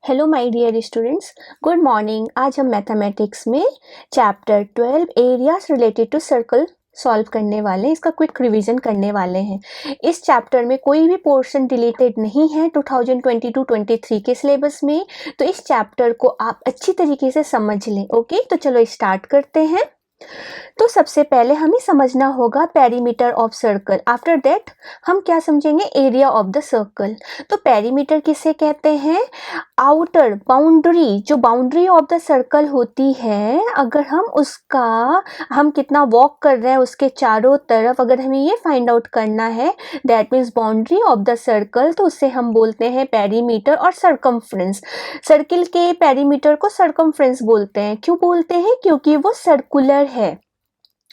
Hello my dear students, good morning. आज हम mathematics में chapter 12 areas related to circle solve करने वाले हैं। इसका क्विक रिवीजन करने वाले हैं। इस चैप्टर में कोई भी पोर्शन डिलीटेड नहीं है 2022-23 के सिलेबस में, तो इस चैप्टर को आप अच्छी तरीके से समझ लें। ओके, तो चलो स्टार्ट करते हैं। तो सबसे पहले हमें समझना होगा perimeter of circle. After that हम क्या समझेंगे, एरिया ऑफ द सर्कल। तो पेरीमीटर किसे कहते हैं, आउटर बाउंड्री, जो बाउंड्री ऑफ द सर्कल होती है, अगर हम कितना वॉक कर रहे हैं उसके चारों तरफ, अगर हमें ये फाइंड आउट करना है, that means boundary of the circle, तो उसे हम बोलते हैं पेरीमीटर और सरकमफ्रेंस। सर्किल के पेरीमीटर को सरकमफ्रेंस बोलते हैं। क्यों बोलते हैं, क्योंकि वो सर्कुलर है।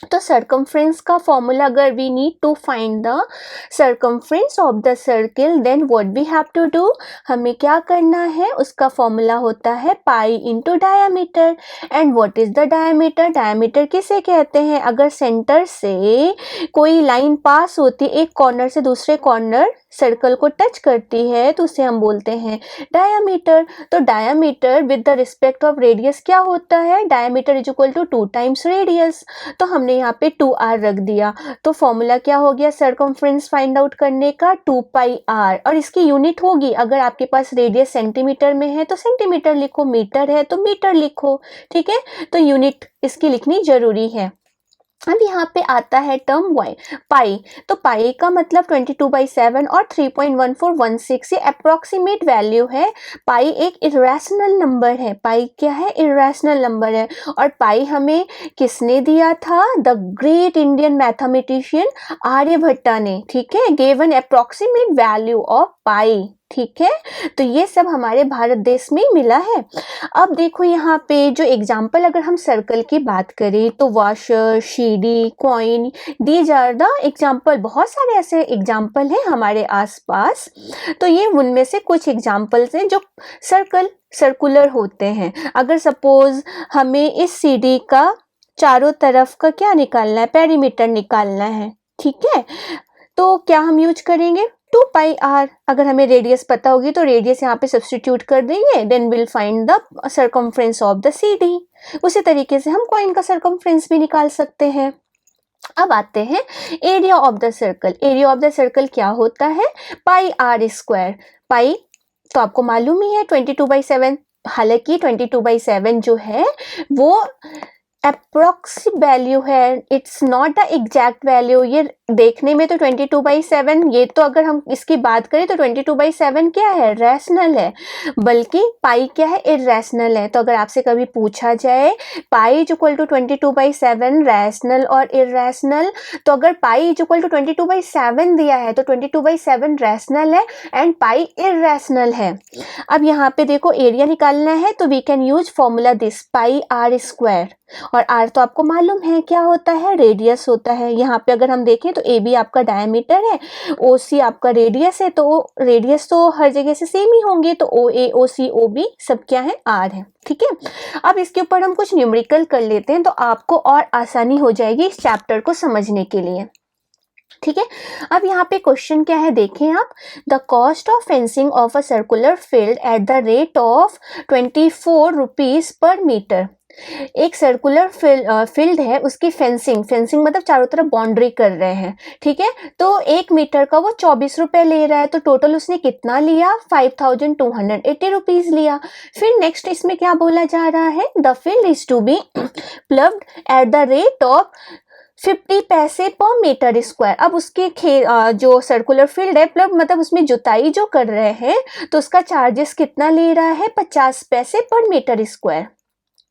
तो सरकमफ्रेंस का फॉर्मूला, अगर we need to find the circumference of the circle, then what we have to do, हमें क्या करना है, उसका फॉर्मूला होता है pi into diameter. And what is the diameter, diameter किसे कहते हैं, अगर सेंटर से कोई लाइन पास होती है, एक कॉर्नर से दूसरे कॉर्नर सर्कल को टच करती है, तो उसे हम बोलते हैं डायामीटर। तो diameter with the respect of radius क्या होता है, diameter is equal to 2 times radius. तो हमने यहाँ पे 2r रख दिया, तो फॉर्मूला क्या हो गया सरकमफ्रेंस फाइंड आउट करने का, 2 पाई r। और इसकी यूनिट होगी, अगर आपके पास रेडियस सेंटीमीटर में है तो सेंटीमीटर लिखो, मीटर है तो मीटर लिखो। ठीक है, तो यूनिट इसकी लिखनी जरूरी है। अब यहाँ पे आता है टर्म y, पाई। तो पाई का मतलब 22/7 और 3.1416, ये अप्रोक्सीमेट वैल्यू है। पाई एक इरेशनल नंबर है, पाई क्या है, इरेशनल नंबर है। और पाई हमें किसने दिया था, the great Indian mathematician Aryabhatta ने। ठीक है, gave an approximate value of pi. ठीक है, तो ये सब हमारे भारत देश में मिला है। अब देखो यहाँ पे जो एग्जाम्पल, अगर हम सर्कल की बात करें तो washer, CD, coin, these are the example. बहुत सारे ऐसे एग्जाम्पल हैं हमारे आसपास, तो ये उनमें से कुछ एग्जाम्पल्स हैं जो सर्कुलर होते हैं। अगर सपोज हमें इस सीडी का चारों तरफ का क्या निकालना है, पेरीमीटर निकालना है। ठीक है, तो क्या हम यूज करेंगे, 2 पाई r। अगर हमें रेडियस पता होगी तो रेडियस यहाँ पे सब्स्टिट्यूट कर देंगे, then will find the circumference of the CD. उसी तरीके से हम कॉइन का सरकमफ्रेंस भी निकाल सकते हैं। अब आते हैं area of the circle. Area of the circle क्या होता है, पाई r स्क्वायर। पाई तो आपको मालूम ही है 22/7। हालांकि 22/7 जो है वो अप्रोक्स वैल्यू है, it's not the exact value. ये देखने में तो 22/7, ये तो अगर हम इसकी बात करें तो 22/7 क्या है, रैशनल है, बल्कि पाई क्या है, इरेशनल है। तो अगर आपसे कभी पूछा जाए pi is equal to 22/7 rational और इरेशनल, तो अगर पाई इज इक्वल टू 22/7 दिया है तो 22/7 रैशनल है एंड पाई इरेशनल है। अब यहाँ पे देखो एरिया निकालना है, तो we can use formula this, pi r square. और r तो आपको मालूम है क्या होता है, रेडियस होता है। यहाँ पे अगर हम देखें तो AB आपका डायमीटर है, OC आपका रेडियस है, तो रेडियस तो हर जगह से सेम ही होंगे, तो OA, OC, OB सब क्या है, R है। ठीक है, अब इसके ऊपर हम कुछ न्यूमेरिकल कर लेते हैं, तो आपको और आसानी हो जाएगी इस चैप्टर को समझने के लिए। ठीक है, अब यहाँ पे क्वेश्चन क्या है, देखें आप, the cost of fencing of a circular field at the rate of 24 rupees per metre. एक सर्कुलर फील्ड है, उसकी फेंसिंग मतलब चारों तरफ बाउंड्री कर रहे हैं। ठीक है, तो 1 मीटर का वो 24 रुपए ले रहा है, तो टोटल उसने कितना लिया, 5280 रुपीज लिया। फिर नेक्स्ट इसमें क्या बोला जा रहा है, the field is to be ploughed at the rate of 50 पैसे पर मीटर स्क्वायर। अब उसके जो सर्कुलर फील्ड है, प्लग मतलब उसमें जुताई जो कर रहे हैं, तो उसका चार्जेस कितना ले रहा है, 50 पैसे पर मीटर स्क्वायर।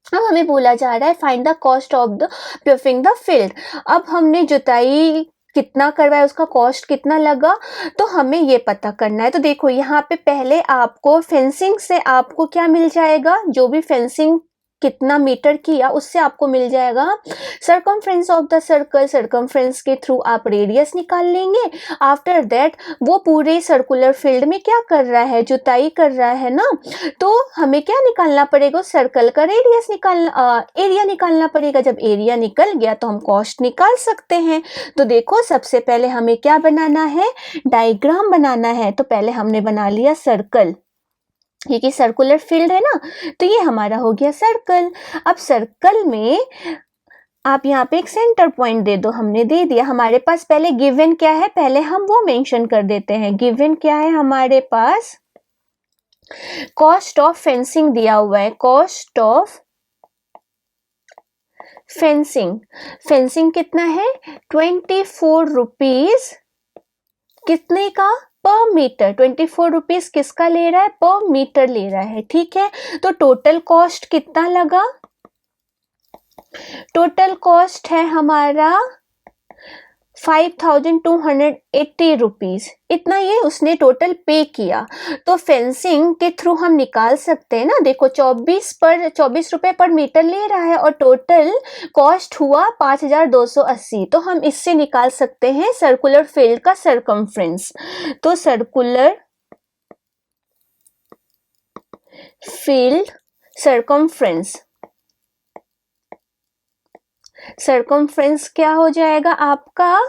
अब हमें बोला जा रहा है find the cost of the ploughing the field. अब हमने जुताई कितना करवाया, उसका कॉस्ट कितना लगा, तो हमें ये पता करना है। तो देखो यहाँ पे पहले आपको फेंसिंग से आपको क्या मिल जाएगा, जो भी फेंसिंग कितना मीटर किया उससे आपको मिल जाएगा circumference of the circle. Circumference के थ्रू आप रेडियस निकाल लेंगे। आफ्टर दैट वो पूरे सर्कुलर फील्ड में क्या कर रहा है, जुताई कर रहा है ना, तो हमें क्या निकालना पड़ेगा, सर्कल का रेडियस एरिया निकालना पड़ेगा। जब एरिया निकल गया तो हम कॉस्ट निकाल सकते हैं। तो देखो सबसे पहले हमें क्या बनाना है, डायग्राम बनाना है। तो पहले हमने बना लिया सर्कल। क्योंकि सर्कुलर फील्ड है ना, तो ये हमारा हो गया सर्कल। अब सर्कल में आप यहाँ पे एक सेंटर पॉइंट दे दो, हमने दे दिया। हमारे पास पहले गिवन क्या है, पहले हम वो मेंशन कर देते हैं। गिवन क्या है हमारे पास, कॉस्ट ऑफ फेंसिंग दिया हुआ है, कॉस्ट ऑफ फेंसिंग। फेंसिंग कितना है, 24 रुपीज, कितने का, पर मीटर। 24 रुपीज किसका ले रहा है, पर मीटर ले रहा है, ठीक है। तो टोटल कॉस्ट कितना लगा, टोटल कॉस्ट है हमारा 5280 रुपीज, इतना ये उसने टोटल पे किया। तो फेंसिंग के थ्रू हम निकाल सकते हैं ना, देखो 24 रुपए पर मीटर ले रहा है और टोटल कॉस्ट हुआ 5280, तो हम इससे निकाल सकते हैं सर्कुलर फील्ड का सरकमफ्रेंस। तो सर्कुलर फील्ड सरकमफ्रेंस, सरकमफ्रेंस क्या हो जाएगा आपका,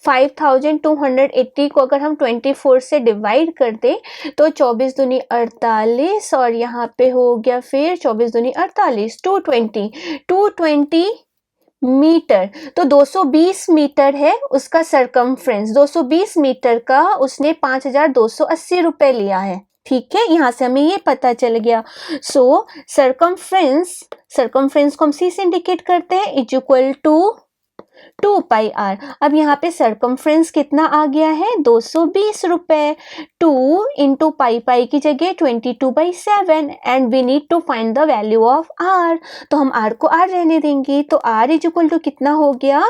5280 को अगर हम 24 से डिवाइड कर दे तो 24 दूनी 48 और यहाँ पे हो गया फिर 24 दूनी 48, 220 मीटर। तो 220 मीटर है उसका सरकमफ्रेंस, 220 मीटर का उसने 5280 रुपए लिया है, ठीक है। यहाँ से हमें ये पता चल गया। सो सरकमफ्रेंस, सरकमफ्रेंस को हम सी से इंडिकेट करते हैं, is equal to 2 pi r. अब यहाँ पे सरकमफ्रेंस कितना आ गया है, 220 रुपए। 2 इंटू पाई, पाई की जगह 22/7 and we need to find the value of r. तो हम आर को आर रहने देंगे, तो आर इज इक्वल टू कितना हो गया,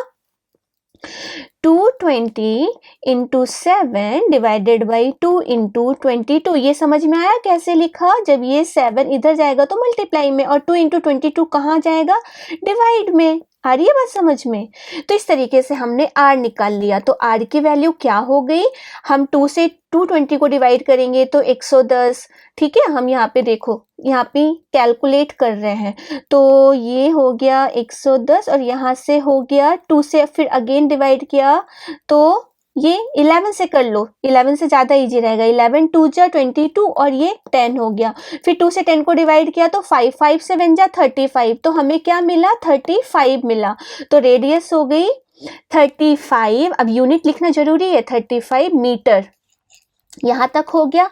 220 इंटू 7 डिवाइडेड बाई 2 इंटू 22। ये समझ में आया कैसे लिखा, जब ये 7 इधर जाएगा तो मल्टीप्लाई में और 2 इंटू 22 कहाँ जाएगा, डिवाइड में। आ रही है बात समझ में। तो इस तरीके से हमने r निकाल लिया। तो r की वैल्यू क्या हो गई, हम 2 से 220 को डिवाइड करेंगे तो 110, ठीक है। हम यहाँ पे देखो, यहाँ पे कैलकुलेट कर रहे हैं, तो ये हो गया 110 और यहाँ से हो गया 2 से फिर अगेन डिवाइड किया तो ये 11 से कर लो, 11 से ज़्यादा इजी रहेगा। 11 2 जा 22 और ये 10 हो गया। फिर 2 से 10 को डिवाइड किया तो 5 5 से 1 जा 35, तो हमें क्या मिला, 35 मिला। तो रेडियस हो गई 35। अब यूनिट लिखना जरूरी है, 35 मीटर, यहाँ तक हो गया।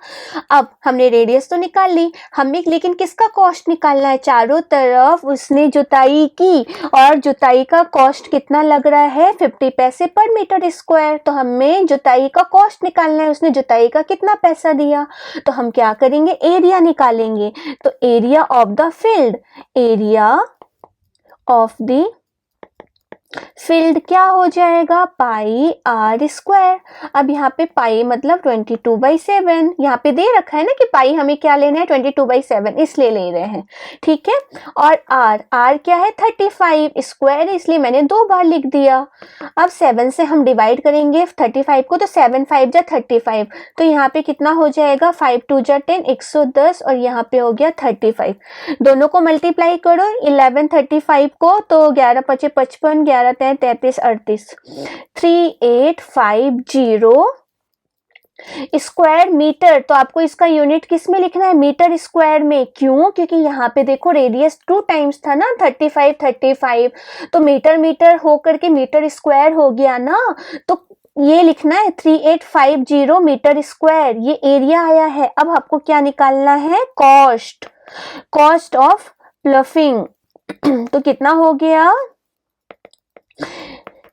अब हमने रेडियस तो निकाल ली, हमें लेकिन किसका कॉस्ट निकालना है, चारों तरफ उसने जुताई की और जुताई का कॉस्ट कितना लग रहा है, 50 पैसे पर मीटर स्क्वायर। तो हमें जुताई का कॉस्ट निकालना है, उसने जुताई का कितना पैसा दिया। तो हम क्या करेंगे, एरिया निकालेंगे। तो area of the field, area of the field क्या हो जाएगा, पाई आर स्क्वायर। अब यहाँ पे पाई मतलब 22/7, यहाँ पे दे रखा है ना कि पाई हमें क्या लेना है, 22/7, इसलिए ले रहे हैं, ठीक है। और आर, आर क्या है, 35 स्क्वायर, इसलिए मैंने 2 बार लिख दिया। अब 7 से हम डिवाइड करेंगे 35 को, तो 7 5 जा 35, तो यहाँ पे कितना हो जाएगा, 5 2 जा 10, 110 और यहाँ पे हो गया 35। दोनों को मल्टीप्लाई करो, 11 35 को, तो 11 5 55, 11 3 33 38, 3850 स्क्वायर मीटर। तो आपको इसका यूनिट किस में लिखना है, मीटर स्क्वायर में। क्यों, क्योंकि यहाँ पे देखो रेडियस 2 टाइम्स था ना, 35 तो मीटर मीटर होकर के मीटर स्क्वायर हो गया ना, तो ये लिखना है 3850 मीटर स्क्वायर, ये एरिया आया है। अब आपको क्या निकालना है, कॉस्ट, कॉस्ट ऑफ प्लफिंग। तो कितना हो गया,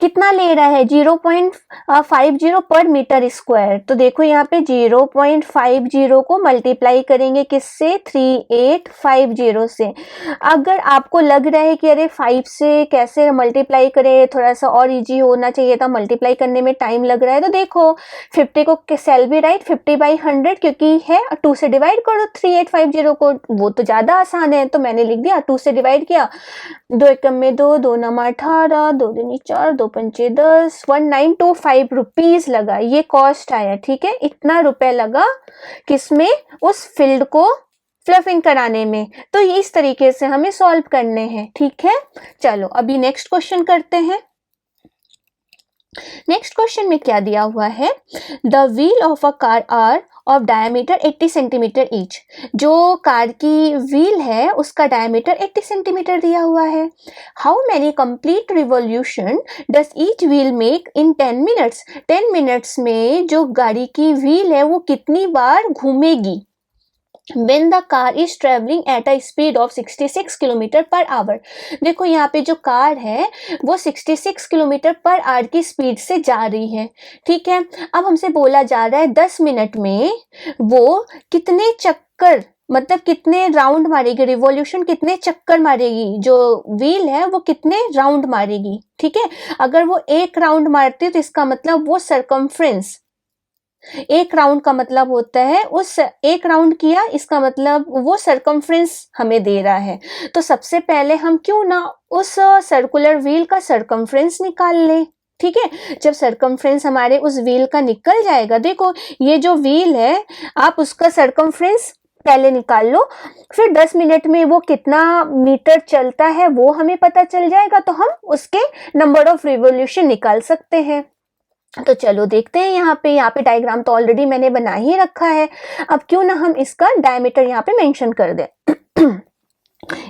कितना ले रहा है, 0.50 पर मीटर स्क्वायर। तो देखो यहाँ पे 0.50 को मल्टीप्लाई करेंगे किससे, 3850 से। अगर आपको लग रहा है कि अरे 5 से कैसे मल्टीप्लाई करें, थोड़ा सा और इजी होना चाहिए था, मल्टीप्लाई करने में टाइम लग रहा है, तो देखो 50 को सेल भी राइट, 50/100 क्योंकि है, 2 से डिवाइड करो 3850 को, वो तो ज़्यादा आसान है, तो मैंने लिख दिया 2 से डिवाइड किया, 2 एकम में 2, 2 नमा 18, 2 दूनी 4, 2 पंचे 10, 1925 रुपीज लगा, ये कॉस्ट आया, ठीक है। इतना रुपए लगा किसमें, उस फील्ड को फ्लफिंग कराने में। तो इस तरीके से हमें सॉल्व करने हैं, ठीक है। चलो अभी नेक्स्ट क्वेश्चन करते हैं। नेक्स्ट क्वेश्चन में क्या दिया हुआ है, the wheel of a car are of diameter 80 centimetre each. जो कार की व्हील है उसका डायमीटर 80 सेंटीमीटर दिया हुआ है। How many complete revolution does each wheel make in 10 minutes. 10 minutes में जो गाड़ी की व्हील है वो कितनी बार घूमेगी when the car is traveling at a speed of 66 kilometre per hour. देखो यहाँ पे जो कार है वो 66 किलोमीटर पर आवर की स्पीड से जा रही है, ठीक है। अब हमसे बोला जा रहा है 10 मिनट में वो कितने चक्कर, मतलब कितने राउंड मारेगी, रिवॉल्यूशन कितने चक्कर मारेगी, जो व्हील है वो कितने राउंड मारेगी, ठीक है। अगर वो एक राउंड मारती है तो इसका मतलब वो सरकमफ्रेंस, एक राउंड का मतलब होता है उस एक राउंड किया, इसका मतलब वो सरकमफ्रेंस हमें दे रहा है। तो सबसे पहले हम क्यों ना उस सर्कुलर व्हील का सरकमफ्रेंस निकाल ले, ठीक है। जब सरकमफ्रेंस हमारे उस व्हील का निकल जाएगा, देखो ये जो व्हील है आप उसका सरकमफ्रेंस पहले निकाल लो, फिर 10 मिनट में वो कितना मीटर चलता है वो हमें पता चल जाएगा, तो हम उसके नंबर ऑफ रिवॉल्यूशन निकाल सकते हैं। तो चलो देखते हैं। यहाँ पे डायग्राम तो ऑलरेडी मैंने बना ही रखा है, अब क्यों ना हम इसका डायमीटर यहाँ पे मेंशन कर दें।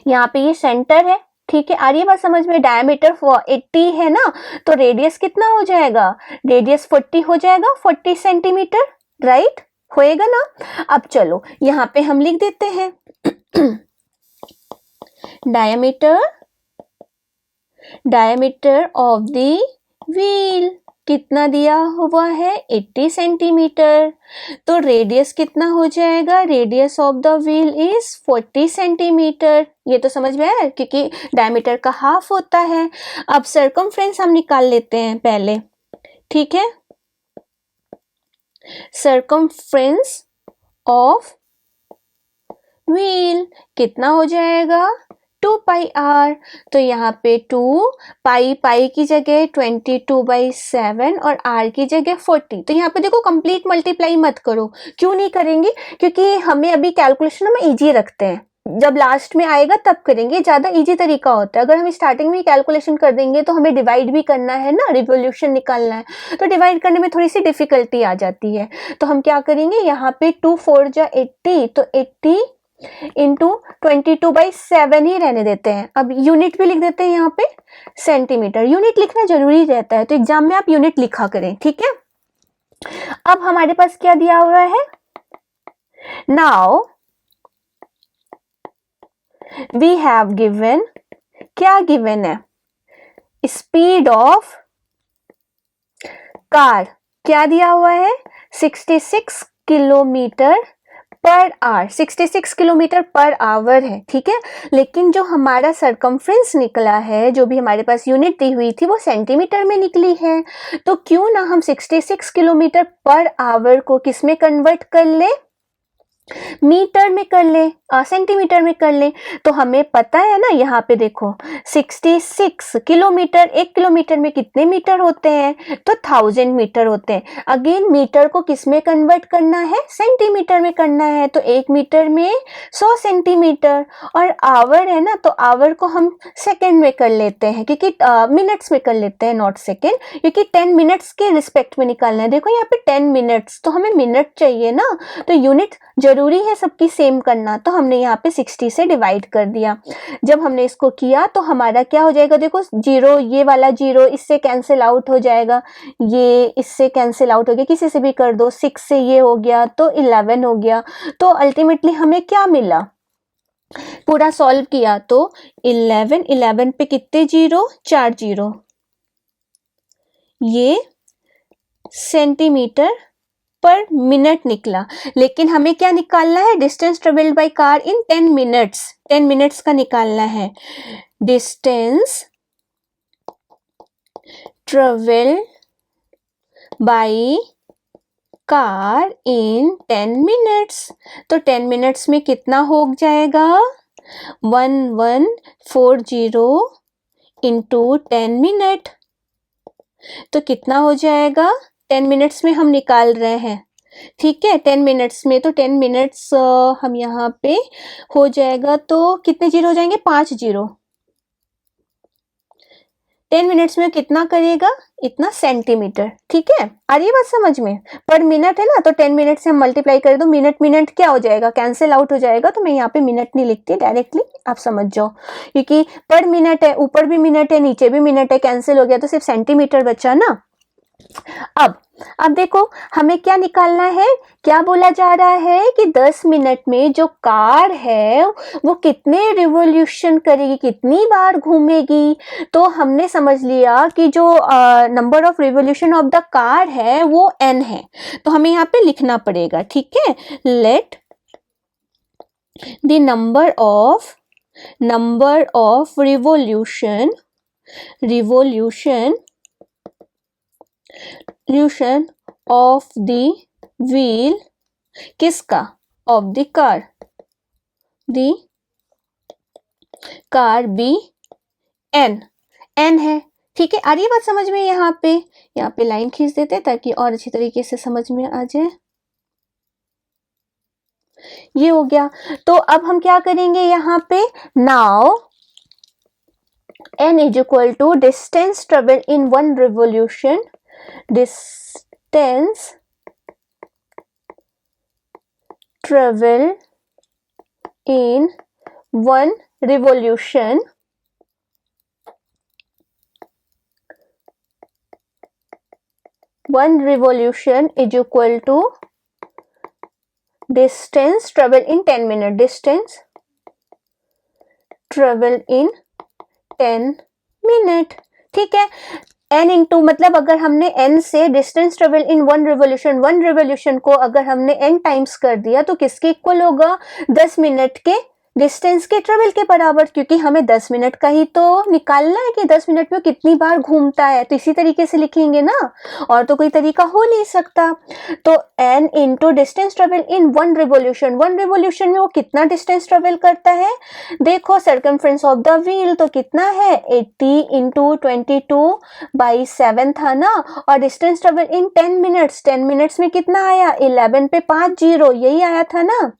यहाँ पे ये सेंटर है, ठीक है। आ रही है बात समझ में। डायमीटर 80 है ना, तो रेडियस कितना हो जाएगा, रेडियस 40 हो जाएगा, 40 सेंटीमीटर, राइट होएगा ना। अब चलो यहाँ पे हम लिख देते हैं डायमीटर ऑफ द व्हील कितना दिया हुआ है 80 सेंटीमीटर, तो रेडियस कितना हो जाएगा, radius of the wheel is 40 centimetre. ये तो समझ में आया क्योंकि डायमीटर का हाफ होता है। अब सरकमफ्रेंस हम निकाल लेते हैं पहले, ठीक है। सरकमफ्रेंस ऑफ व्हील कितना हो जाएगा 2 पाई आर, तो यहाँ पे 2 पाई की जगह 22/7 और आर की जगह 40। तो यहाँ पे देखो कंप्लीट मल्टीप्लाई मत करो, क्यों नहीं करेंगे, क्योंकि हमें अभी कैलकुलेशन में इजी रखते हैं, जब लास्ट में आएगा तब करेंगे, ज्यादा इजी तरीका होता है। अगर हम स्टार्टिंग में कैलकुलेशन कर देंगे तो हमें डिवाइड भी करना है ना, रिवॉल्यूशन निकालना है, तो डिवाइड करने में थोड़ी सी डिफिकल्टी आ जाती है। तो हम क्या करेंगे, यहाँ पे 2 4 जा 80, तो 80 इंटू 22/7 ही रहने देते हैं। अब यूनिट भी लिख देते हैं यहाँ पे सेंटीमीटर, यूनिट लिखना जरूरी रहता है, तो एग्जाम में आप यूनिट लिखा करें, ठीक है। अब हमारे पास क्या दिया हुआ है, नाउ वी हैव गिवन, क्या गिवन है, स्पीड ऑफ कार क्या दिया हुआ है 66 kilometre per hour, 66 kilometre per hour है, ठीक है। लेकिन जो हमारा सरकमफ्रेंस निकला है, जो भी हमारे पास यूनिट दी हुई थी वो सेंटीमीटर में निकली है, तो क्यों ना हम 66 किलोमीटर पर आवर को किस में कन्वर्ट कर ले, मीटर में कर ले, सेंटीमीटर में कर ले। तो हमें पता है ना, यहाँ पे देखो 66 किलोमीटर, 1 किलोमीटर में कितने मीटर होते हैं, तो 1000 मीटर होते हैं। अगेन मीटर को किस में कन्वर्ट करना है, सेंटीमीटर में करना है, तो 1 मीटर में 100 सेंटीमीटर। और आवर है ना, तो आवर को हम सेकेंड में कर लेते हैं, क्योंकि मिनट्स में कर लेते हैं, नॉट सेकेंड, क्योंकि 10 मिनट्स के रिस्पेक्ट में निकालना है। देखो यहाँ पे 10 मिनट्स, तो हमें मिनट चाहिए ना, तो यूनिट जरूरी है सबकी सेम करना, तो हमने यहाँ पे 60 से डिवाइड कर दिया। जब हमने इसको किया तो हमारा क्या हो जाएगा, देखो 0, ये वाला 0 इससे कैंसिल आउट हो जाएगा, ये इससे कैंसिल आउट हो गया, किसी से भी कर दो, 6 से ये हो गया तो 11 हो गया। तो अल्टीमेटली हमें क्या मिला, पूरा सॉल्व किया तो 11 पे कितने 0, 4 0, ये सेंटीमीटर पर मिनट निकला। लेकिन हमें क्या निकालना है, distance travelled by car in 10 minutes, 10 minutes का निकालना है। Distance travelled by car in 10 minutes, तो 10 मिनट्स में कितना हो जाएगा, 1140 इंटू 10 मिनट, तो कितना हो जाएगा, 10 मिनट्स में हम निकाल रहे हैं, ठीक है। 10 मिनट्स में, तो 10 मिनट्स हम यहाँ पे हो जाएगा, तो कितने जीरो हो जाएंगे, 5 0। 10 मिनट्स में कितना करेगा, इतना सेंटीमीटर। ठीक है, आ रही है बात समझ में? पर मिनट है ना, तो 10 मिनट से हम मल्टीप्लाई कर दो, मिनट मिनट क्या हो जाएगा, कैंसिल आउट हो जाएगा, तो मैं यहाँ पे मिनट नहीं लिखती, डायरेक्टली आप समझ जाओ, क्योंकि पर मिनट है, ऊपर भी मिनट है, नीचे भी मिनट है, कैंसिल हो गया तो सिर्फ सेंटीमीटर बचा ना। अब देखो हमें क्या निकालना है, क्या बोला जा रहा है कि 10 मिनट में जो कार है वो कितने रिवॉल्यूशन करेगी, कितनी बार घूमेगी। तो हमने समझ लिया कि जो number of revolution of the car है वो n है, तो हमें यहाँ पे लिखना पड़ेगा। ठीक है, let the number of revolution of the wheel किसका, of the car be n है। ठीक है, आ रही है बात समझ में? यहाँ पे लाइन खींच देते हैं ताकि और अच्छी तरीके से समझ में आ जाए। ये हो गया। तो अब हम क्या करेंगे यहाँ पे, now n is equal to distance travel in one revolution, distance travel in one revolution is equal to distance travel in 10 minutes, distance travel in 10 minute. ठीक है, n इंटू मतलब अगर हमने n से distance travel in one revolution को अगर हमने n times कर दिया तो किसके इक्वल होगा, 10 मिनट के डिस्टेंस के ट्रेवल के बराबर, क्योंकि हमें 10 मिनट का ही तो निकालना है कि 10 मिनट में कितनी बार घूमता है, तो इसी तरीके से लिखेंगे ना, और तो कोई तरीका हो नहीं सकता। तो n into distance travel in one revolution में वो कितना डिस्टेंस ट्रेवल करता है, देखो सर्कमफ्रेंस ऑफ द व्हील तो कितना है 80 इंटू 22/7 था ना, और डिस्टेंस ट्रेवल इन 10 मिनट्स में कितना आया, 11 पे 5 0, यही आया था ना।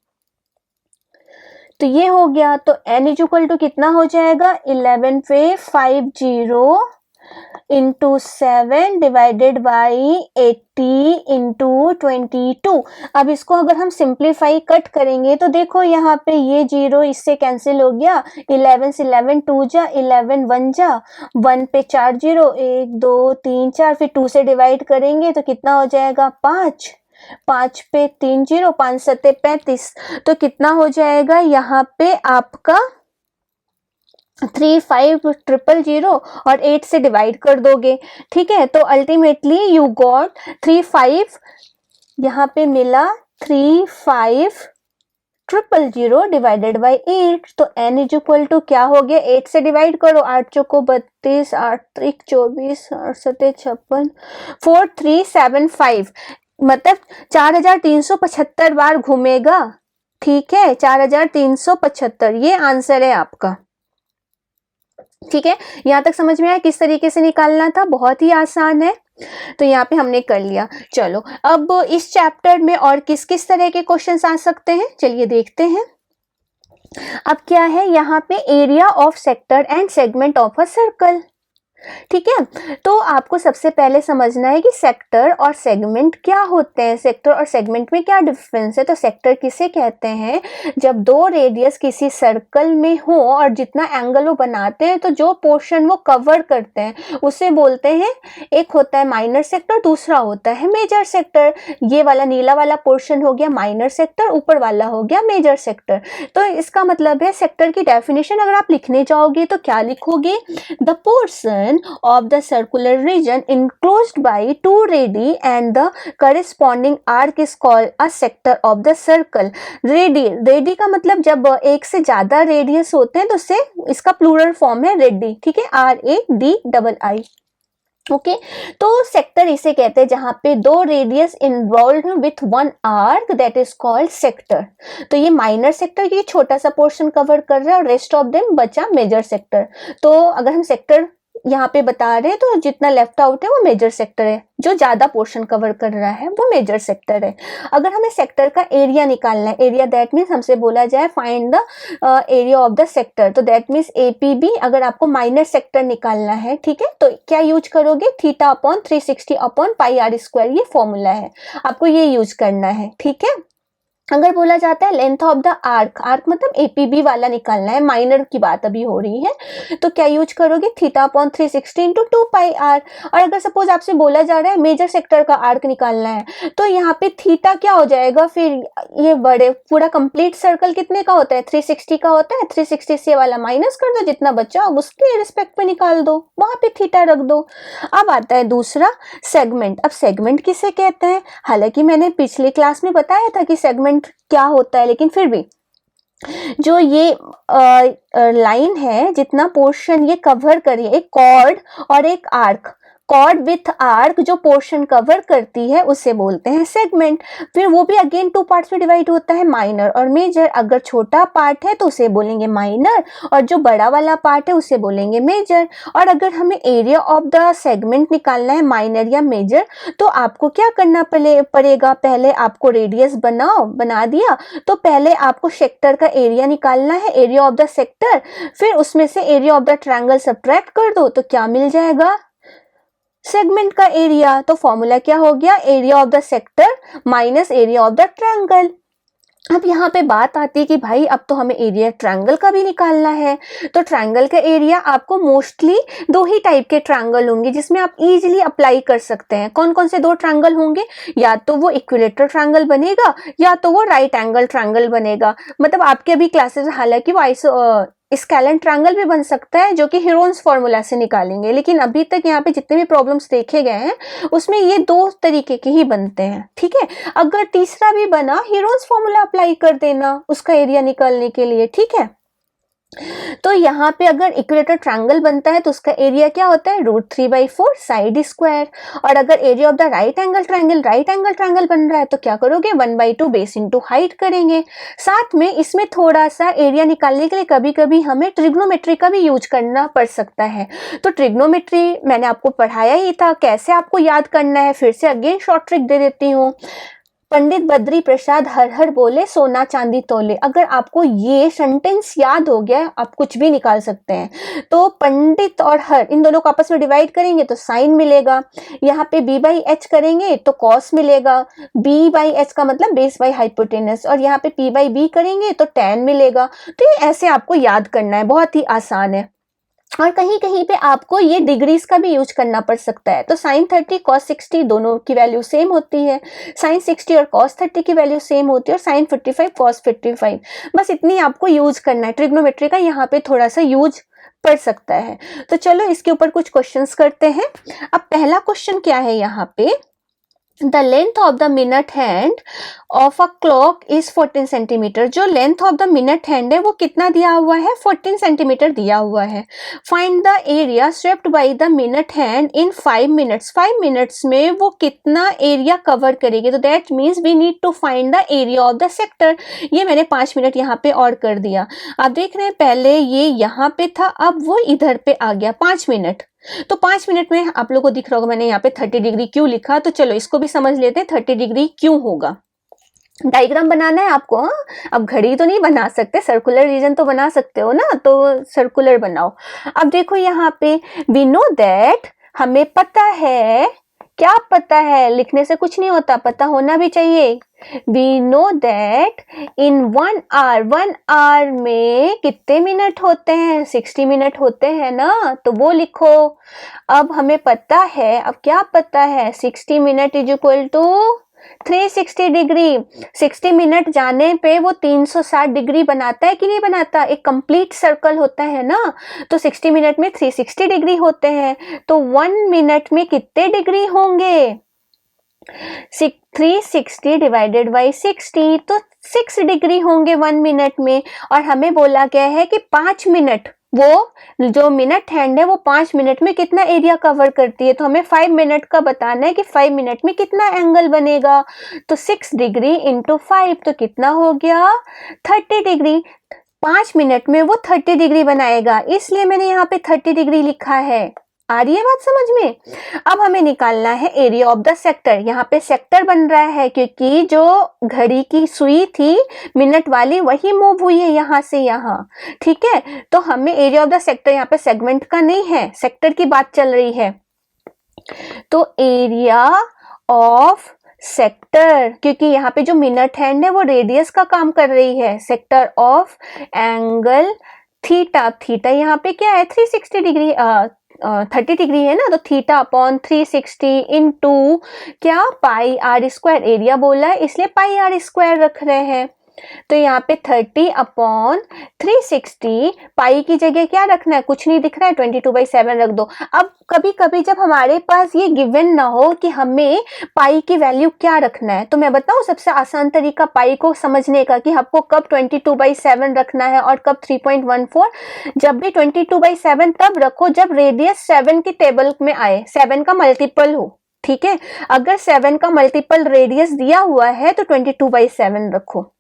तो ये हो गया, तो n इज इक्वल टू कितना हो जाएगा, 11 पे 5 0 इंटू 7 डिवाइडेड बाई 80 इंटू 22। अब इसको अगर हम सिंप्लीफाई कट करेंगे तो देखो यहाँ पे ये 0 इससे कैंसिल हो गया, 11 से 11 2 जा, 11 1 जा, 1 पे 4 0, 1 2 3 4, फिर 2 से डिवाइड करेंगे तो कितना हो जाएगा 5, 5 पे 3 0, 5 सत्ते 35, तो कितना हो जाएगा यहाँ पे आपका 35,000 और 8 से डिवाइड कर दोगे। ठीक है, तो अल्टीमेटली यू गॉट 35, यहाँ पे मिला 35,000 डिवाइडेड बाई 8, तो n इज इक्वल टू क्या हो गया, 8 से डिवाइड करो, 8 चौको 32, 8 त्रिक 24, 8 सत्ते 56, 4375, मतलब 4375 बार घूमेगा। ठीक है, 4375 ये आंसर है आपका। ठीक है, यहाँ तक समझ में आया किस तरीके से निकालना था, बहुत ही आसान है। तो यहाँ पे हमने कर लिया। चलो अब इस चैप्टर में और किस किस तरह के क्वेश्चंस आ सकते हैं, चलिए देखते हैं। अब क्या है यहाँ पे, area of sector and segment of a circle. ठीक है, तो आपको सबसे पहले समझना है कि सेक्टर और सेगमेंट क्या होते हैं, सेक्टर और सेगमेंट में क्या डिफरेंस है। तो सेक्टर किसे कहते हैं, जब दो रेडियस किसी सर्कल में हो और जितना एंगल वो बनाते हैं तो जो पोर्शन वो कवर करते हैं उसे बोलते हैं, एक होता है माइनर सेक्टर, दूसरा होता है मेजर सेक्टर। ये वाला नीला वाला पोर्शन हो गया माइनर सेक्टर, ऊपर वाला हो गया मेजर सेक्टर। तो इसका मतलब है सेक्टर की डेफिनेशन अगर आप लिखने जाओगे तो क्या लिखोगे, the portion of the circular region enclosed by two radii and the corresponding arc is called a sector of the circle. Ready का मतलब जब एक से ज्यादा रेडियस होते हैं तो उससे इसका प्लूरल फॉर्म है रेडी। ठीक है, RADII। ओके, तो सेक्टर इसे कहते हैं जहां पे दो radius involve with one arc, that is called sector. तो ये माइनर सेक्टर ये छोटा सा पोर्शन कवर कर रहा है और रेस्ट ऑफ देम बचा मेजर सेक्टर। तो अगर हम सेक्टर यहाँ पे बता रहे हैं, तो जितना लेफ्ट आउट है वो मेजर सेक्टर है, जो ज्यादा पोर्शन कवर कर रहा है वो मेजर सेक्टर है। अगर हमें सेक्टर का एरिया निकालना है, एरिया दैट मीन्स हमसे बोला जाए find the area of the sector, तो दैट मीन्स APB अगर आपको माइनर सेक्टर निकालना है, ठीक है, तो क्या यूज करोगे, theta upon 360 upon pi r square, ये फॉर्मूला है, आपको ये यूज करना है, ठीक है। अगर बोला जाता है length of the arc, arc मतलब APB वाला निकालना है, माइनर की बात अभी हो रही है, तो क्या यूज करोगे, theta upon 360 into 2 pi r. और अगर सपोज आपसे बोला जा रहा है मेजर सेक्टर का आर्क निकालना है, तो यहाँ पे थीटा क्या हो जाएगा, फिर ये बड़े पूरा कंप्लीट सर्कल कितने का होता है, 360 का होता है, 360 से वाला माइनस कर दो, जितना बचा उसके रिस्पेक्ट में निकाल दो, वहां पे थीटा रख दो। अब आता है दूसरा सेगमेंट। अब सेगमेंट किसे कहते हैं, हालांकि मैंने पिछले क्लास में बताया था कि सेगमेंट क्या होता है, लेकिन फिर भी जो ये लाइन है, जितना पोर्शन ये कवर करी, एक कॉर्ड और एक आर्क, कॉर्ड विथ आर्क जो पोर्शन कवर करती है उसे बोलते हैं सेगमेंट। फिर वो भी अगेन 2 पार्ट्स में डिवाइड होता है, माइनर और मेजर। अगर छोटा पार्ट है तो उसे बोलेंगे माइनर, और जो बड़ा वाला पार्ट है उसे बोलेंगे मेजर। और अगर हमें एरिया ऑफ द सेगमेंट निकालना है, माइनर या मेजर, तो आपको क्या करना पड़ेगा, पहले आपको रेडियस बना दिया, तो पहले आपको सेक्टर का एरिया निकालना है, एरिया ऑफ द सेक्टर, फिर उसमें से area of the triangle subtract कर दो, तो क्या मिल जाएगा, सेगमेंट का एरिया। तो फॉर्मूला क्या हो गया, area of the sector minus area of the triangle. अब यहाँ पे बात आती है कि भाई अब तो हमें एरिया ट्रायंगल का भी निकालना है, तो ट्रायंगल का एरिया आपको मोस्टली 2 ही टाइप के ट्रायंगल होंगे जिसमें आप इजीली अप्लाई कर सकते हैं। कौन कौन से 2 ट्रायंगल होंगे, या तो वो इक्विलेटरल ट्रायंगल बनेगा या तो वो राइट एंगल ट्रायंगल बनेगा। मतलब आपके अभी क्लासेस, हालांकि वो स्केलन ट्रायंगल भी बन सकता है, जो कि हीरोन्स फॉर्मूला से निकालेंगे, लेकिन अभी तक यहाँ पे जितने भी प्रॉब्लम्स देखे गए हैं उसमें ये 2 तरीके के ही बनते हैं, ठीक है। अगर तीसरा भी बना, हीरोन्स फॉर्मूला अप्लाई कर देना उसका एरिया निकालने के लिए, ठीक है। तो यहाँ पे अगर इक्विलेटरल ट्रायंगल बनता है तो उसका एरिया क्या होता है, √3/4 साइड स्क्वायर। और अगर area of the right angle triangle बन रहा है तो क्या करोगे, 1/2 बेस इंटू हाइट करेंगे। साथ में इसमें थोड़ा सा एरिया निकालने के लिए कभी कभी हमें ट्रिग्नोमेट्री का भी यूज करना पड़ सकता है। तो ट्रिग्नोमेट्री मैंने आपको पढ़ाया ही था, कैसे आपको याद करना है, फिर से अगेन शॉर्ट ट्रिक दे देती हूँ। पंडित बद्री प्रसाद हर हर बोले सोना चांदी तोले। अगर आपको ये सेंटेंस याद हो गया, आप कुछ भी निकाल सकते हैं। तो पंडित और हर, इन दोनों को आपस में डिवाइड करेंगे तो साइन मिलेगा, यहाँ पे B/H करेंगे तो कॉस मिलेगा, B/H का मतलब बेस बाई हाइपोटेनस, और यहाँ पे P/B करेंगे तो tan मिलेगा। तो ये ऐसे आपको याद करना है, बहुत ही आसान है। और कहीं कहीं पे आपको ये डिग्रीज का भी यूज करना पड़ सकता है। तो sin 30 cos 60 दोनों की वैल्यू सेम होती है, sin 60 और cos 30 की वैल्यू सेम होती है, और sin 45 cos 55, बस इतनी आपको यूज करना है। ट्रिग्नोमेट्री का यहाँ पे थोड़ा सा यूज पड़ सकता है। तो चलो इसके ऊपर कुछ क्वेश्चंस करते हैं। अब पहला क्वेश्चन क्या है यहाँ पे, The length of the minute hand of a clock is 14 centimetre. जो length of the minute hand है वो कितना दिया हुआ है, 14 सेंटीमीटर दिया हुआ है। Find the area swept by the minute hand in 5 minutes. 5 minutes में वो कितना एरिया कवर करेगी, तो that means we need to find the area of the sector. ये मैंने 5 मिनट यहाँ पे और कर दिया। आप देख रहे हैं पहले ये यहाँ पे था, अब वो इधर पे आ गया 5 मिनट। तो 5 मिनट में आप लोगों को दिख रहा होगा मैंने यहाँ पे 30 डिग्री क्यों लिखा, तो चलो इसको भी समझ लेते हैं 30 डिग्री क्यों होगा। डायग्राम बनाना है आपको, हाँ? अब घड़ी तो नहीं बना सकते, सर्कुलर रीजन तो बना सकते हो ना, तो सर्कुलर बनाओ। अब देखो यहाँ पे वी नो दैट, हमें पता है, क्या पता है, लिखने से कुछ नहीं होता, पता होना भी चाहिए। We know that in 1 hour, 1 hour में कितने मिनट होते हैं, 60 मिनट होते हैं ना, तो वो लिखो। अब हमें पता है, अब क्या पता है, 60 minute is equal to 360 degree. 60 minute जाने पे वो 360 डिग्री बनाता है कि नहीं बनाता, एक कंप्लीट सर्कल होता है ना। तो 60 मिनट में 360 डिग्री होते हैं, तो 1 मिनट में कितने डिग्री होंगे, 360 डिवाइडेड बाई 60, तो 6 डिग्री होंगे 1 मिनट में। और हमें बोला गया है कि 5 मिनट, वो जो मिनट हैंड है वो 5 मिनट में कितना एरिया कवर करती है, तो हमें 5 मिनट का बताना है कि 5 मिनट में कितना एंगल बनेगा। तो 6 डिग्री इंटू 5 तो कितना हो गया, 30 डिग्री। 5 मिनट में वो 30 डिग्री बनाएगा, इसलिए मैंने यहाँ पे 30 डिग्री लिखा है। आ रही है बात समझ में। अब हमें निकालना है एरिया ऑफ द सेक्टर। यहाँ पे सेक्टर बन रहा है क्योंकि जो घड़ी की सुई थी मिनट वाली वही मूव हुई है यहाँ से यहाँ, ठीक है। तो हमें एरिया ऑफ द सेक्टर, यहाँ पे सेगमेंट का नहीं है, सेक्टर की बात चल रही है। तो एरिया ऑफ सेक्टर, क्योंकि यहाँ पे जो मिनट हैंड है वो रेडियस का काम कर रही है। Sector of angle theta, theta यहाँ पे क्या है 360 डिग्री 30 डिग्री है ना, तो थीटा अपॉन 360 इंटू क्या पाई आर स्क्वायर, एरिया बोला है इसलिए पाई आर स्क्वायर रख रहे हैं। तो यहाँ पे 30 अपॉन 360, पाई की जगह क्या रखना है, कुछ नहीं दिख रहा है, 22/7 रख दो। अब कभी कभी जब हमारे पास ये गिवन ना हो कि हमें पाई की वैल्यू क्या रखना है, तो मैं बताऊं सबसे आसान तरीका पाई को समझने का कि आपको कब 22/7 रखना है और कब 3.14। जब भी 22/7 तब रखो जब रेडियस 7 की टेबल में आए, 7 का मल्टीपल हो, ठीक है। अगर 7 का मल्टीपल रेडियस दिया हुआ है तो 22/7 रखो।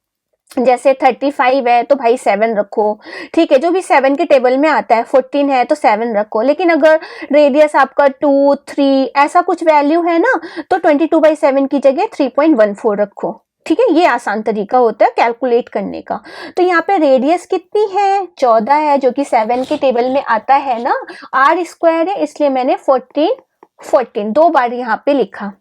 जैसे 35 है तो भाई 7 रखो, ठीक है। जो भी 7 के टेबल में आता है, 14 है तो 7 रखो। लेकिन अगर रेडियस आपका 2, 3 ऐसा कुछ वैल्यू है ना, तो 22/7 की जगह 3.14 रखो, ठीक है। ये आसान तरीका होता है कैलकुलेट करने का। तो यहाँ पे रेडियस कितनी है, 14 है, जो कि 7 के टेबल में आता है ना। आर स्क्वायर है इसलिए मैंने 14 दो बार यहाँ पे लिखा।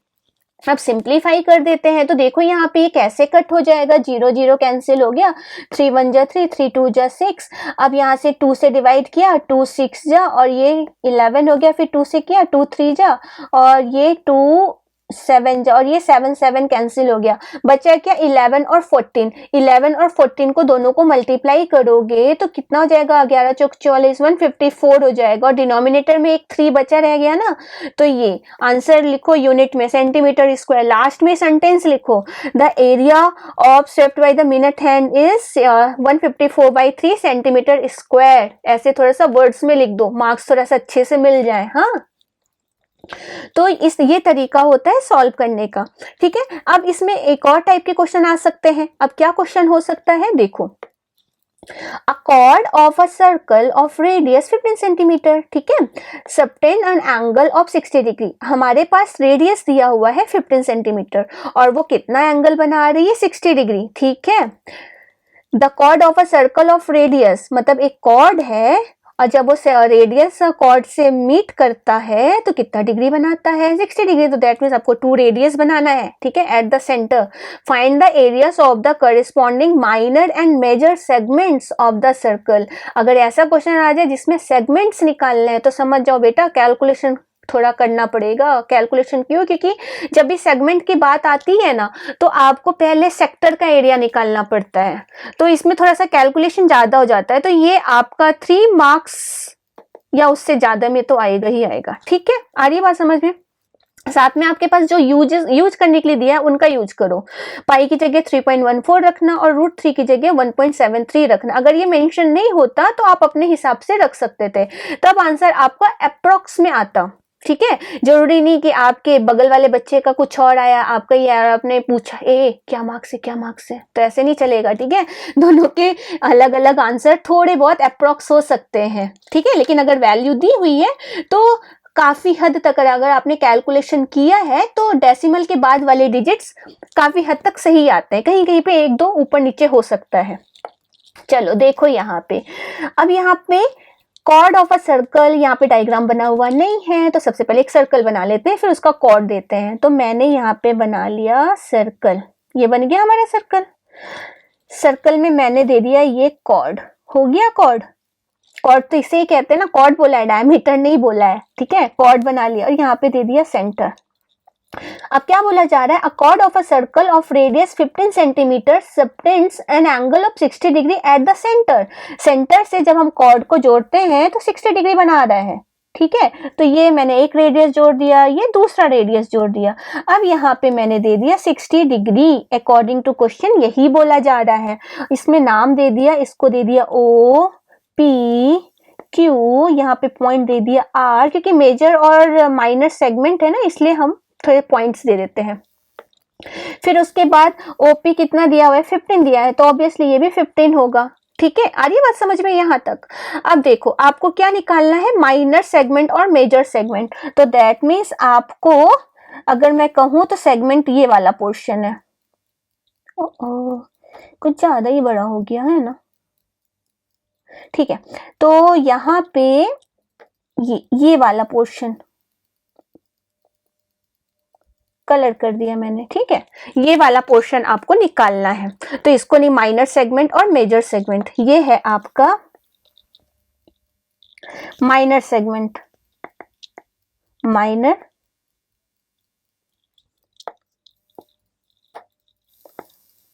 अब सिंप्लीफाई कर देते हैं तो देखो यहाँ पे ये कैसे कट हो जाएगा, 0 0 कैंसिल हो गया, 3 1 जा 3, 3 2 जा 6। अब यहाँ से 2 से डिवाइड किया, 2 6 जा, और ये 11 हो गया, फिर 2 से किया 2 3 जा, और ये 2 7 जा, और ये 7 7 कैंसिल हो गया। बचा क्या 11 और 14। 11 और 14 को दोनों को मल्टीप्लाई करोगे तो कितना हो जाएगा, 11 चौक 44, 154 हो जाएगा। और डिनोमिनेटर में एक 3 बचा रह गया ना, तो ये आंसर लिखो यूनिट में सेंटीमीटर स्क्वायर। लास्ट में सेंटेंस लिखो, the area of swept by the minute hand is 154/3 centimetre square. ऐसे थोड़ा सा वर्ड्स में लिख दो, मार्क्स थोड़ा सा अच्छे से मिल जाए। हाँ, तो ये तरीका होता है सॉल्व करने का, ठीक है। अब इसमें एक और टाइप के क्वेश्चन आ सकते हैं। अब क्या क्वेश्चन हो सकता है, देखो, अ chord of a circle of radius 15 centimetre, ठीक है, subtend an angle of 60 degree. हमारे पास रेडियस दिया हुआ है 15 सेंटीमीटर और वो कितना एंगल बना रही है, 60 डिग्री, ठीक है। The chord of a circle of radius, मतलब एक कॉर्ड है और जब वो रेडियस कॉर्ड से मीट करता है तो कितना डिग्री बनाता है, 60 डिग्री। तो दैट मीन्स आपको 2 रेडियस बनाना है, ठीक है, at the centre. Find the areas of the corresponding minor and major segments of the circle. अगर ऐसा क्वेश्चन आ जाए जिसमें सेगमेंट्स निकालने हैं तो समझ जाओ बेटा कैलकुलेशन थोड़ा करना पड़ेगा। कैलकुलेशन क्यों, क्योंकि जब भी सेगमेंट की बात आती है ना तो आपको पहले सेक्टर का एरिया निकालना पड़ता है, तो इसमें थोड़ा सा कैलकुलेशन ज्यादा हो जाता है। तो ये आपका 3 मार्क्स या उससे ज्यादा में तो आएगा ही आएगा, ठीक है। आ रही बात समझ में। साथ में आपके पास जो यूज करने के लिए दिया है उनका यूज करो। पाई की जगह 3.14 रखना और √3 की जगह 1.73 रखना। अगर ये मेंशन नहीं होता तो आप अपने हिसाब से रख सकते थे, तब आंसर आपका अप्रोक्स में आता, ठीक है। जरूरी नहीं कि आपके बगल वाले बच्चे का कुछ और आया, आपका ही आया, आपने पूछा क्या मार्क्स है, क्या मार्क्स है, तो ऐसे नहीं चलेगा, ठीक है। दोनों के अलग अलग आंसर थोड़े बहुत अप्रोक्स हो सकते हैं, ठीक है। लेकिन अगर वैल्यू दी हुई है तो काफी हद तक अगर आपने कैलकुलेशन किया है तो डेसिमल के बाद वाले डिजिट्स काफी हद तक सही आते हैं, कहीं कहीं पे 1-2 ऊपर नीचे हो सकता है। चलो देखो यहाँ पे, अब यहाँ पे कॉर्ड ऑफ अ सर्कल, यहाँ पे डायग्राम बना हुआ नहीं है तो सबसे पहले एक सर्कल बना लेते हैं, फिर उसका कॉर्ड देते हैं। तो मैंने यहाँ पे बना लिया सर्कल, ये बन गया हमारा सर्कल। सर्कल में मैंने दे दिया ये कॉर्ड, हो गया कॉर्ड। कॉर्ड तो इसे ही कहते हैं ना, कॉर्ड बोला है, डायमीटर नहीं बोला है, ठीक है। कॉर्ड बना लिया और यहाँ पे दे दिया सेंटर। अब क्या बोला जा रहा है, अ cord of a circle of radius 15 centimetre subtends an angle of 60 degree at the centre. Centre से जब हम कॉर्ड को जोड़ते हैं तो 60 डिग्री बना रहा है, ठीक है। तो ये मैंने एक रेडियस जोड़ दिया, ये दूसरा रेडियस जोड़ दिया। अब यहाँ पे मैंने दे दिया 60 डिग्री अकॉर्डिंग टू क्वेश्चन, यही बोला जा रहा है। इसमें नाम दे दिया, इसको दे दिया O P Q, यहाँ पे पॉइंट दे दिया R, क्योंकि मेजर और माइनर सेगमेंट है ना इसलिए हम थोड़े पॉइंट्स दे देते हैं। फिर उसके बाद OP कितना दिया हुआ है, 15 दिया है, तो ऑब्वियसली ये भी 15 होगा, ठीक है, आ रही है बात समझ में यहाँ तक। अब देखो आपको क्या निकालना है, माइनर सेगमेंट और मेजर सेगमेंट। तो दैट मीन्स आपको अगर मैं कहूँ तो सेगमेंट ये वाला पोर्शन है। कुछ ज्यादा ही बड़ा हो गया है ना, ठीक है। तो यहाँ पे ये वाला पोर्शन कलर कर दिया मैंने, ठीक है। ये वाला पोर्शन आपको निकालना है। तो इसको नहीं, माइनर सेगमेंट और मेजर सेगमेंट, ये है आपका minor segment, minor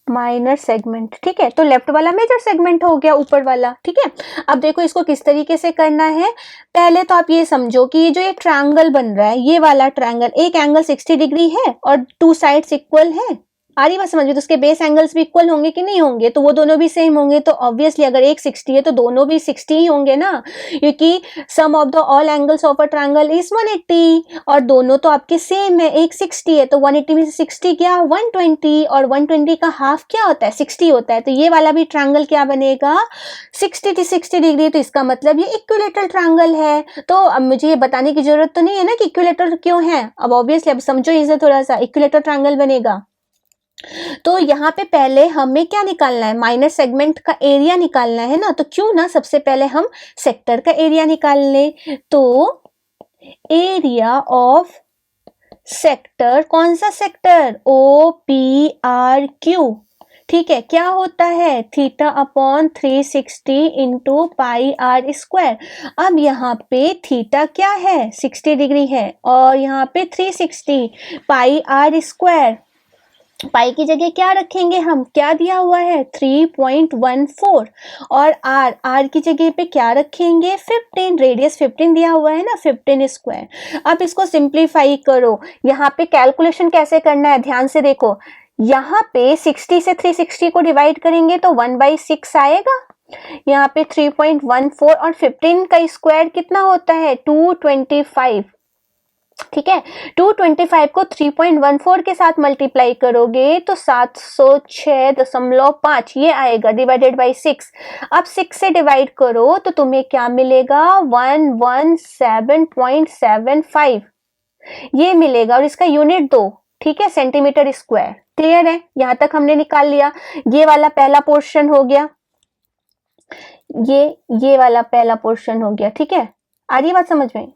minor segment, ठीक है। तो लेफ्ट वाला मेजर सेगमेंट हो गया, ऊपर वाला, ठीक है। अब देखो इसको किस तरीके से करना है। पहले तो आप ये समझो कि ये जो ये ट्रायंगल बन रहा है, ये वाला ट्रायंगल, एक एंगल 60 डिग्री है और टू साइड्स इक्वल है। आ रही बात समझ में? तो उसके बेस एंगल्स भी इक्वल होंगे कि नहीं होंगे? तो वो दोनों भी सेम होंगे। तो ऑब्वियसली अगर एक 60 है तो दोनों भी 60 ही होंगे ना, क्योंकि sum of the all angles of a triangle is 180 और दोनों तो आपके सेम है। एक 60 है तो 180 में से 60 क्या, 120, और 120 का हाफ क्या होता है, 60 होता है। तो ये वाला भी ट्रायंगल क्या बनेगा, 60 डिग्री। तो इसका मतलब ये इक्विलेटरल ट्रायंगल है। तो अब मुझे ये बताने की जरूरत तो नहीं है ना कि इक्विलेटरल क्यों है। अब ऑब्वियसली अब समझो इसे थोड़ा सा, इक्विलेटरल ट्रायंगल बनेगा। तो यहाँ पे पहले हमें क्या निकालना है, माइनर सेगमेंट का एरिया निकालना है ना। तो क्यों ना सबसे पहले हम सेक्टर का एरिया निकाल ले। तो एरिया ऑफ सेक्टर, कौन सा सेक्टर, OPRQ, ठीक है। क्या होता है, theta upon 360 into pi r square. अब यहाँ पे थीटा क्या है, 60 डिग्री है, और यहाँ पे 360 पाई आर स्क्वायर। पाई की जगह क्या रखेंगे हम, क्या दिया हुआ है, 3.14, और आर की जगह पे क्या रखेंगे, 15, रेडियस 15 दिया हुआ है ना, 15 स्क्वायर। अब इसको सिंप्लीफाई करो। यहाँ पे कैलकुलेशन कैसे करना है, ध्यान से देखो। यहाँ पे 60 से 360 को डिवाइड करेंगे तो 1/6 आएगा। यहाँ पे 3.14 और 15 का स्क्वायर कितना होता है, 225, ठीक है। 225 को 3.14 के साथ मल्टीप्लाई करोगे तो 706.5 ये आएगा, डिवाइडेड बाय 6। अब 6 से डिवाइड करो तो तुम्हें क्या मिलेगा, 117.75 ये मिलेगा, और इसका यूनिट दो, ठीक है, सेंटीमीटर स्क्वायर। क्लियर है, यहां तक हमने निकाल लिया। ये वाला पहला पोर्शन हो गया, ये वाला पहला पोर्शन हो गया, ठीक है। आ रही बात समझ में?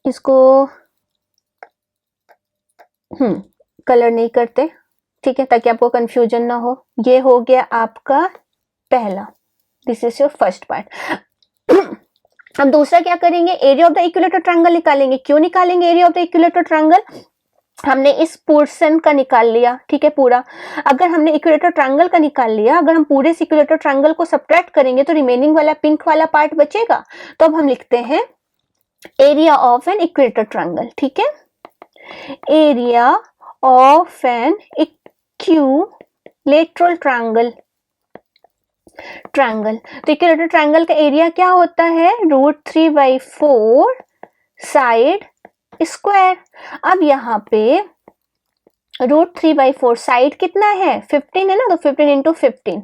इसको कलर नहीं करते, ठीक है, ताकि आपको कंफ्यूजन ना हो। ये हो गया आपका पहला, this is your first part. हम दूसरा क्या करेंगे, area of the equilateral triangle निकालेंगे। क्यों निकालेंगे area of the equilateral triangle, हमने इस पोर्शन का निकाल लिया, ठीक है, पूरा। अगर हमने इक्विलेटर ट्रायंगल का निकाल लिया, अगर हम पूरे से इक्विलेटर ट्रायंगल को सब्ट्रैक्ट करेंगे तो रिमेनिंग वाला पिंक वाला पार्ट बचेगा। तो अब हम लिखते हैं area of N equilateral triangle, ठीक है, area of an equilateral triangle. तो इक्विलेटरल ट्रायंगल का एरिया क्या होता है, √3/4 साइड स्क्वायर। अब यहाँ पे √3/4 साइड कितना है, 15 है ना, तो 15 इंटू 15।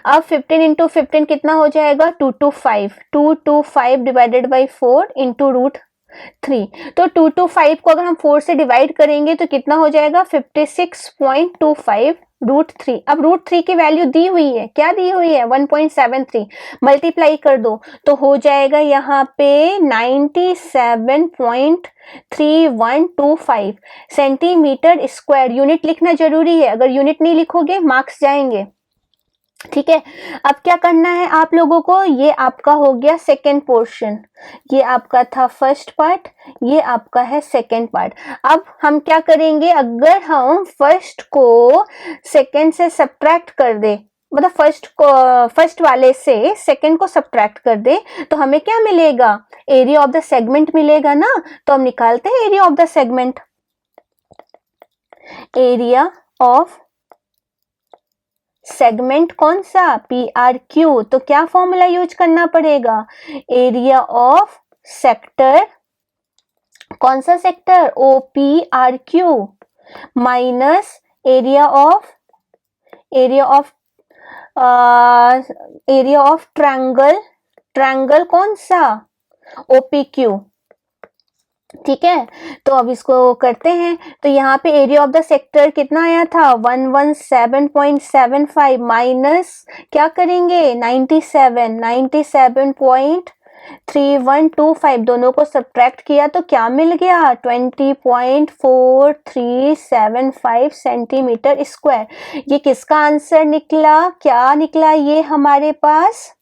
अब 15 इंटू 15 कितना हो जाएगा, 225 डिवाइडेड बाई 4 इंटू √3। तो 225 को अगर हम 4 से डिवाइड करेंगे तो कितना हो जाएगा, 56.25 √3। अब √3 की वैल्यू दी हुई है, क्या दी हुई है, 1.73। मल्टीप्लाई कर दो तो हो जाएगा यहाँ पे 97.3125 सेंटीमीटर स्क्वायर। यूनिट लिखना जरूरी है, अगर यूनिट नहीं लिखोगे मार्क्स जाएंगे, ठीक है। अब क्या करना है आप लोगों को, ये आपका हो गया सेकेंड पोर्शन, ये आपका था फर्स्ट पार्ट, ये आपका है सेकेंड पार्ट। अब हम क्या करेंगे, अगर हम फर्स्ट को सेकेंड से सब्ट्रैक्ट कर दे, मतलब फर्स्ट वाले से सेकेंड को सब्ट्रैक्ट कर दे तो हमें क्या मिलेगा, एरिया ऑफ द सेगमेंट मिलेगा ना। तो हम निकालते हैं area of the segment, area of segment कौन सा, PRQ। तो क्या फॉर्मूला यूज करना पड़ेगा, एरिया ऑफ सेक्टर, कौन सा sector, OPRQ minus area of area of triangle कौन सा, OPQ। ठीक है, तो अब इसको करते हैं। तो यहाँ पे एरिया ऑफ द सेक्टर कितना आया था, 117.75 माइनस क्या करेंगे 97.3125, दोनों को सब्ट्रैक्ट किया तो क्या मिल गया 20.4375 सेंटीमीटर स्क्वायर। ये किसका आंसर निकला, क्या निकला ये हमारे पास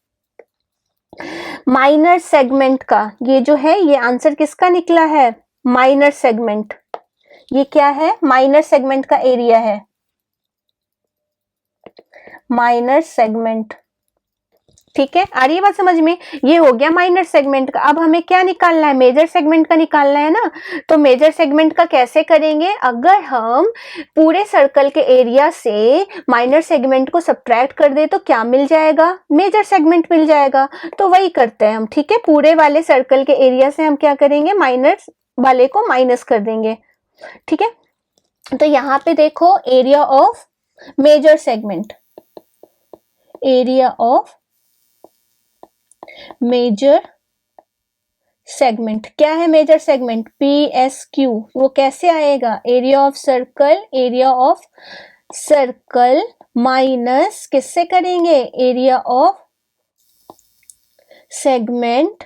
माइनर सेगमेंट का। ये जो है ये आंसर किसका निकला है, माइनर सेगमेंट। ये क्या है, माइनर सेगमेंट का एरिया है, माइनर सेगमेंट। ठीक है, आ रही है बात समझ में। ये हो गया माइनर सेगमेंट का। अब हमें क्या निकालना है, मेजर सेगमेंट का निकालना है ना। तो मेजर सेगमेंट का कैसे करेंगे, अगर हम पूरे सर्कल के एरिया से माइनर सेगमेंट को सब्ट्रैक्ट कर दे तो क्या मिल जाएगा, मेजर सेगमेंट मिल जाएगा। तो वही करते हैं हम। ठीक है, पूरे वाले सर्कल के एरिया से हम क्या करेंगे, माइनर वाले को माइनस कर देंगे। ठीक है, तो यहाँ पे देखो area of major segment, area of major segment क्या है, मेजर सेगमेंट PSQ। वो कैसे आएगा, एरिया ऑफ सर्कल माइनस किससे करेंगे, एरिया ऑफ सेगमेंट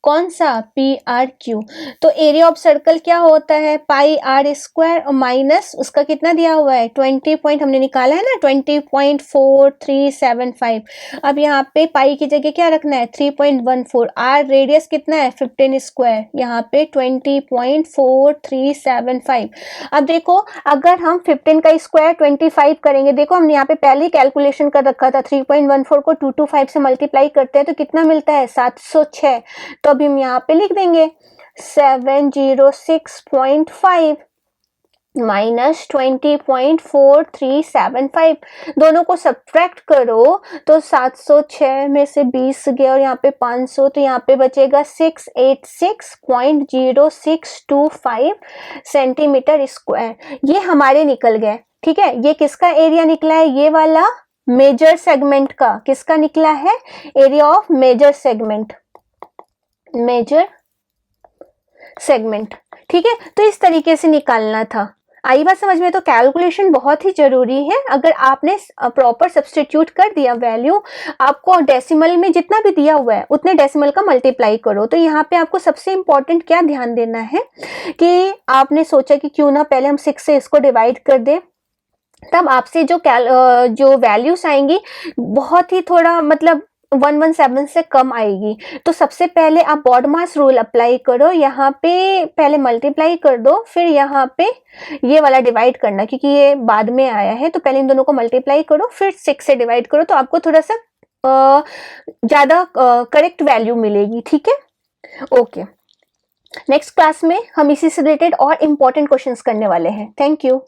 कौन सा, PRQ। तो एरिया ऑफ सर्कल क्या होता है, पाई R स्क्वायर और माइनस उसका कितना दिया हुआ है 20 पॉइंट हमने निकाला है ना 20.4375। अब यहाँ पे पाई की जगह क्या रखना है 3.14, R रेडियस कितना है 15 स्क्वायर, यहाँ पे 20.4375। अब देखो अगर हम 15 का स्क्वायर 25 करेंगे, देखो हमने यहाँ पे पहले ही कैलकुलेशन कर रखा था, 3.14 को 225 से मल्टीप्लाई करते हैं तो कितना मिलता है 706। तो अभी हम यहाँ पे लिख देंगे 706.5 माइनस 20.4375, दोनों को सब्ट्रैक्ट करो तो 706 में से 20 गया और यहाँ पे 500, तो यहाँ पे बचेगा 686.0625 सेंटीमीटर स्क्वायर। ये हमारे निकल गए। ठीक है, ये किसका एरिया निकला है, ये वाला मेजर सेगमेंट का। किसका निकला है, area of major segment, major segment. ठीक है, तो इस तरीके से निकालना था। आई बात समझ में। तो कैलकुलेशन बहुत ही जरूरी है। अगर आपने प्रॉपर सब्स्टिट्यूट कर दिया वैल्यू, आपको डेसिमल में जितना भी दिया हुआ है उतने डेसिमल का मल्टीप्लाई करो। तो यहाँ पे आपको सबसे इंपॉर्टेंट क्या ध्यान देना है कि आपने सोचा कि क्यों ना पहले हम 6 से इसको डिवाइड कर दें, तब आपसे जो वैल्यूज आएंगी बहुत ही थोड़ा मतलब 117 से कम आएगी। तो सबसे पहले आप बॉडमास रूल अप्लाई करो, यहाँ पे पहले मल्टीप्लाई कर दो, फिर यहाँ पे ये वाला डिवाइड करना, क्योंकि ये बाद में आया है। तो पहले इन दोनों को मल्टीप्लाई करो, फिर 6 से डिवाइड करो, तो आपको थोड़ा सा ज़्यादा करेक्ट वैल्यू मिलेगी। ठीक है, ओके। नेक्स्ट क्लास में हम इसी से रिलेटेड और इम्पोर्टेंट क्वेश्चंस करने वाले हैं। Thank you.